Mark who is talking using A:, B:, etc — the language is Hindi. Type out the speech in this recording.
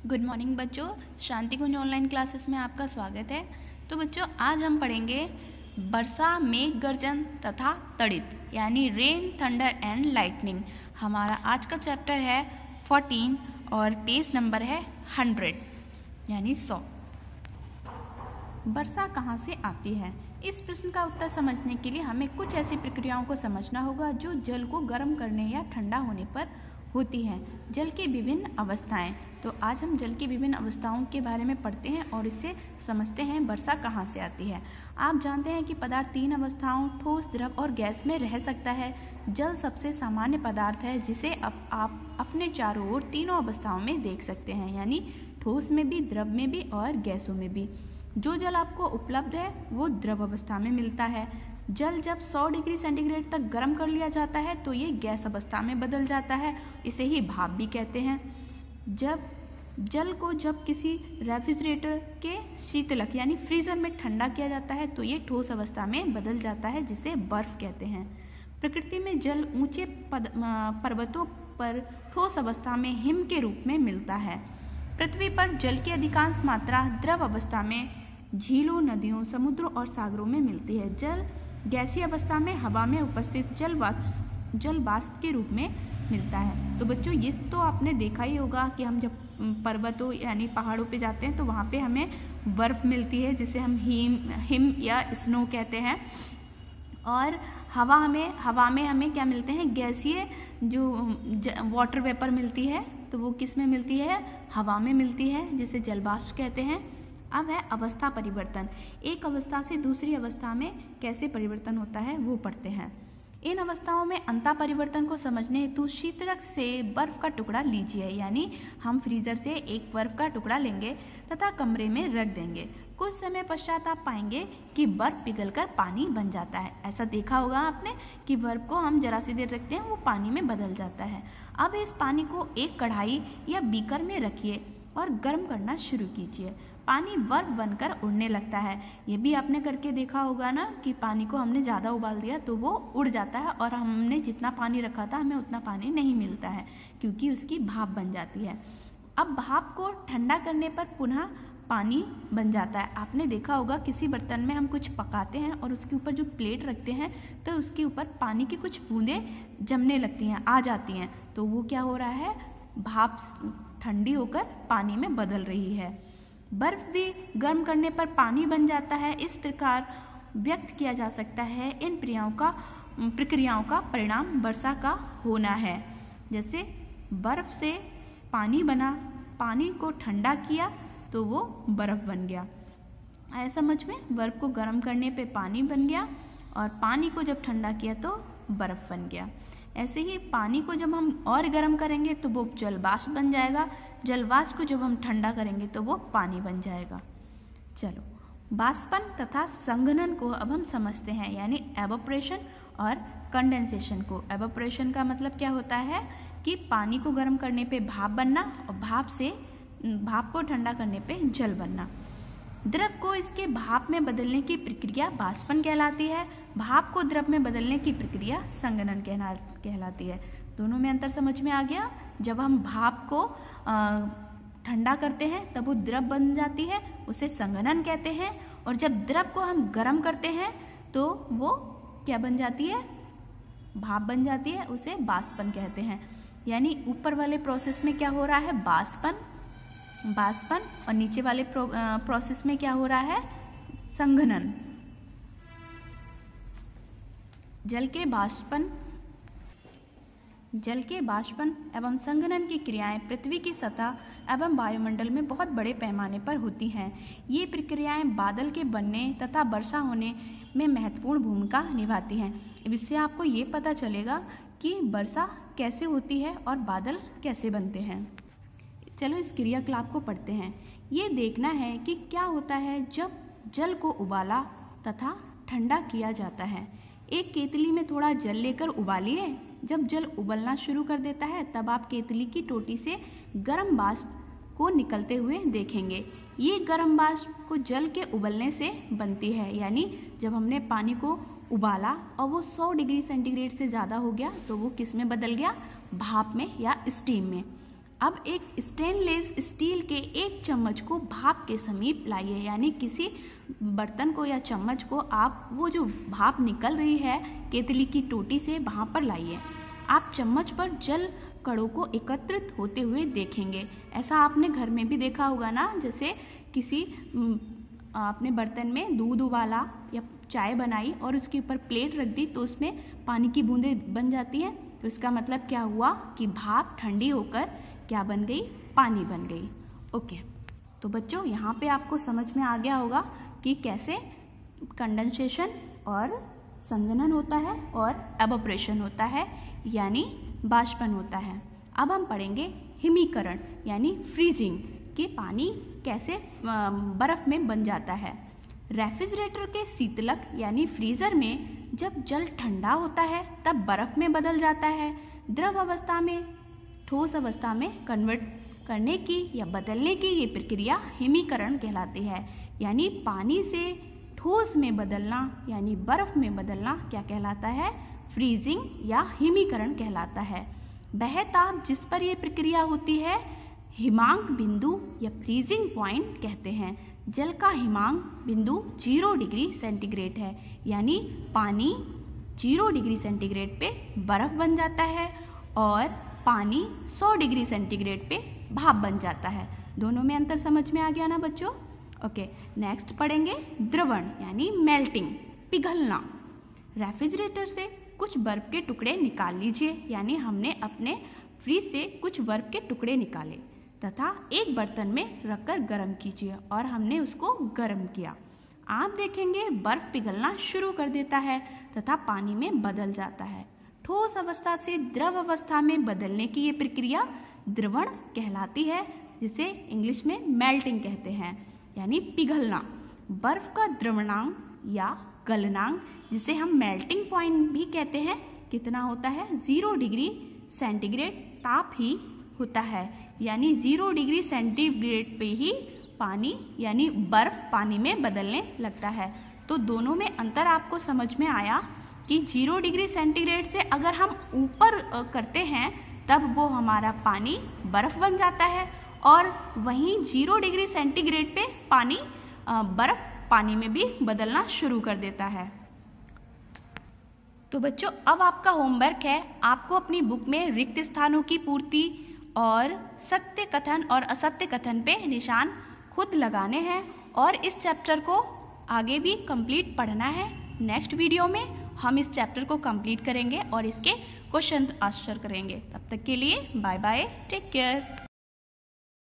A: गुड मॉर्निंग बच्चों, शांति कुंज ऑनलाइन क्लासेस में आपका स्वागत है। तो बच्चों, आज हम पढ़ेंगे वर्षा, मेघ गर्जन तथा तड़ित यानी रेन, थंडर एंड लाइटनिंग। हमारा आज का चैप्टर है 14 और पेज नंबर है 100 यानी 100। वर्षा कहाँ से आती है? इस प्रश्न का उत्तर समझने के लिए हमें कुछ ऐसी प्रक्रियाओं को समझना होगा जो जल को गर्म करने या ठंडा होने पर होती हैं। जल की विभिन्न अवस्थाएं। तो आज हम जल की विभिन्न अवस्थाओं के बारे में पढ़ते हैं और इससे समझते हैं वर्षा कहाँ से आती है। आप जानते हैं कि पदार्थ तीन अवस्थाओं ठोस, द्रव और गैस में रह सकता है। जल सबसे सामान्य पदार्थ है जिसे आप अपने चारों ओर तीनों अवस्थाओं में देख सकते हैं, यानी ठोस में भी, द्रव में भी और गैसों में भी। जो जल आपको उपलब्ध है वो द्रव अवस्था में मिलता है। जल जब 100 डिग्री सेंटीग्रेड तक गर्म कर लिया जाता है तो ये गैस अवस्था में बदल जाता है, इसे ही भाप भी कहते हैं। जब किसी रेफ्रिजरेटर के शीतलक यानी फ्रीजर में ठंडा किया जाता है तो ये ठोस अवस्था में बदल जाता है, जिसे बर्फ कहते हैं। प्रकृति में जल ऊंचे पर्वतों पर ठोस अवस्था में हिम के रूप में मिलता है। पृथ्वी पर जल की अधिकांश मात्रा द्रव अवस्था में झीलों, नदियों, समुद्रों और सागरों में मिलती है। जल गैसीय अवस्था में हवा में उपस्थित जल वाष्प के रूप में मिलता है। तो बच्चों, ये तो आपने देखा ही होगा कि हम जब पर्वतों यानी पहाड़ों पे जाते हैं तो वहाँ पे हमें बर्फ़ मिलती है, जिसे हम हिम या स्नो कहते हैं। और हवा में हमें क्या मिलते हैं? गैसीय जो वाटर वेपर मिलती है, तो वो किस में मिलती है? हवा में मिलती है, जिसे जलवाष्प कहते हैं। अब है अवस्था परिवर्तन। एक अवस्था से दूसरी अवस्था में कैसे परिवर्तन होता है वो पढ़ते हैं। इन अवस्थाओं में अंतर परिवर्तन को समझने हेतु शीतलक से बर्फ का टुकड़ा लीजिए, यानी हम फ्रीजर से एक बर्फ का टुकड़ा लेंगे तथा कमरे में रख देंगे। कुछ समय पश्चात आप पाएंगे कि बर्फ पिघलकर पानी बन जाता है। ऐसा देखा होगा आपने कि बर्फ को हम जरा सी देर रखते हैं, वो पानी में बदल जाता है। अब इस पानी को एक कढ़ाई या बीकर में रखिए और गर्म करना शुरू कीजिए। पानी बर्फ बनकर उड़ने लगता है। ये भी आपने करके देखा होगा ना कि पानी को हमने ज़्यादा उबाल दिया तो वो उड़ जाता है, और हमने जितना पानी रखा था हमें उतना पानी नहीं मिलता है, क्योंकि उसकी भाप बन जाती है। अब भाप को ठंडा करने पर पुनः पानी बन जाता है। आपने देखा होगा किसी बर्तन में हम कुछ पकाते हैं और उसके ऊपर जो प्लेट रखते हैं तो उसके ऊपर पानी की कुछ बूंदें जमने लगती हैं, आ जाती हैं, तो वो क्या हो रहा है? भाप ठंडी होकर पानी में बदल रही है। बर्फ भी गर्म करने पर पानी बन जाता है। इस प्रकार व्यक्त किया जा सकता है इन प्रक्रियाओं का परिणाम वर्षा का होना है। जैसे बर्फ से पानी बना, पानी को ठंडा किया तो वो बर्फ बन गया। आया समझ में? बर्फ को गर्म करने पे पानी बन गया और पानी को जब ठंडा किया तो बर्फ बन गया। ऐसे ही पानी को जब हम और गर्म करेंगे तो वो जलवाष्प बन जाएगा। जलवाष्प को जब हम ठंडा करेंगे तो वो पानी बन जाएगा। चलो, बाष्पन तथा संघनन को अब हम समझते हैं, यानी एवोपरेशन और कंडेंसेशन को। एवोपरेशन का मतलब क्या होता है कि पानी को गर्म करने पे भाप बनना और भाप को ठंडा करने पे जल बनना। द्रव को इसके भाप में बदलने की प्रक्रिया बाष्पन कहलाती है। भाप को द्रव में बदलने की प्रक्रिया संघनन कहलाती है। दोनों में अंतर समझ में आ गया? जब हम भाप को ठंडा करते हैं तब वो द्रव बन जाती है, उसे संघनन कहते हैं। और जब द्रव को हम गर्म करते हैं तो वो क्या बन जाती है? भाप बन जाती है, उसे बाष्पन कहते हैं। यानी ऊपर वाले प्रोसेस में क्या हो रहा है? बाष्पन, और नीचे वाले प्रोसेस में क्या हो रहा है? संघनन। जल के बाष्पन एवं संघनन की क्रियाएं पृथ्वी की सतह एवं वायुमंडल में बहुत बड़े पैमाने पर होती हैं। ये प्रक्रियाएं बादल के बनने तथा वर्षा होने में महत्वपूर्ण भूमिका निभाती हैं। इससे आपको ये पता चलेगा कि वर्षा कैसे होती है और बादल कैसे बनते हैं। चलो, इस क्रियाकलाप को पढ़ते हैं। ये देखना है कि क्या होता है जब जल को उबाला तथा ठंडा किया जाता है। एक केतली में थोड़ा जल लेकर उबालिए। जब जल उबलना शुरू कर देता है तब आप केतली की टोटी से गर्म वाष्प को निकलते हुए देखेंगे। ये गर्म वाष्प को जल के उबलने से बनती है, यानी जब हमने पानी को उबाला और वो 100 डिग्री सेंटीग्रेड से ज़्यादा हो गया तो वो किस में बदल गया? भाप में या स्टीम में। अब एक स्टेनलेस स्टील के एक चम्मच को भाप के समीप लाइए, यानी किसी बर्तन को या चम्मच को आप वो जो भाप निकल रही है केतली की टोटी से वहाँ पर लाइए। आप चम्मच पर जल कणों को एकत्रित होते हुए देखेंगे। ऐसा आपने घर में भी देखा होगा ना, जैसे किसी आपने बर्तन में दूध उबाला या चाय बनाई और उसके ऊपर प्लेट रख दी तो उसमें पानी की बूंदें बन जाती हैं, तो इसका मतलब क्या हुआ कि भाप ठंडी होकर क्या बन गई, पानी बन गई। ओके, तो बच्चों यहाँ पे आपको समझ में आ गया होगा कि कैसे कंडेंसेशन और संघनन होता है और एवोपरेशन होता है, यानी बाष्पन होता है। अब हम पढ़ेंगे हिमीकरण यानी फ्रीजिंग कि पानी कैसे बर्फ में बन जाता है। रेफ्रिजरेटर के शीतलक यानी फ्रीजर में जब जल ठंडा होता है तब बर्फ में बदल जाता है। द्रव अवस्था में ठोस अवस्था में कन्वर्ट करने की या बदलने की ये प्रक्रिया हिमीकरण कहलाती है, यानी पानी से ठोस में बदलना यानी बर्फ में बदलना क्या कहलाता है, फ्रीजिंग या हिमीकरण कहलाता है। वह ताप जिस पर यह प्रक्रिया होती है हिमांक बिंदु या फ्रीजिंग पॉइंट कहते हैं। जल का हिमांक बिंदु 0 डिग्री सेंटीग्रेड है, यानी पानी 0 डिग्री सेंटीग्रेड पे बर्फ बन जाता है और पानी 100 डिग्री सेंटीग्रेड पे भाप बन जाता है। दोनों में अंतर समझ में आ गया ना बच्चों। ओके, नेक्स्ट पढ़ेंगे द्रवण यानी मेल्टिंग, पिघलना। रेफ्रिजरेटर से कुछ बर्फ के टुकड़े निकाल लीजिए, यानी हमने अपने फ्रिज से कुछ बर्फ के टुकड़े निकाले तथा एक बर्तन में रखकर गर्म कीजिए और हमने उसको गर्म किया। आप देखेंगे बर्फ पिघलना शुरू कर देता है तथा पानी में बदल जाता है। ठोस अवस्था से द्रव अवस्था में बदलने की ये प्रक्रिया द्रवण कहलाती है, जिसे इंग्लिश में मेल्टिंग कहते हैं, यानी पिघलना। बर्फ का द्रवणांक या गलनांक, जिसे हम मेल्टिंग पॉइंट भी कहते हैं, कितना होता है, 0 डिग्री सेंटीग्रेड ताप ही होता है, यानी 0 डिग्री सेंटीग्रेड पे ही पानी यानी बर्फ पानी में बदलने लगता है। तो दोनों में अंतर आपको समझ में आया कि 0 डिग्री सेंटीग्रेड से अगर हम ऊपर करते हैं तब वो हमारा पानी बर्फ बन जाता है, और वहीं 0 डिग्री सेंटीग्रेड पे पानी बर्फ पानी में भी बदलना शुरू कर देता है। तो बच्चों अब आपका होमवर्क है, आपको अपनी बुक में रिक्त स्थानों की पूर्ति और सत्य कथन और असत्य कथन पे निशान खुद लगाने हैं और इस चैप्टर को आगे भी कंप्लीट पढ़ना है। नेक्स्ट वीडियो में हम इस चैप्टर को कंप्लीट करेंगे और इसके क्वेश्चन आंसर करेंगे। तब तक के लिए बाय बाय, टेक केयर।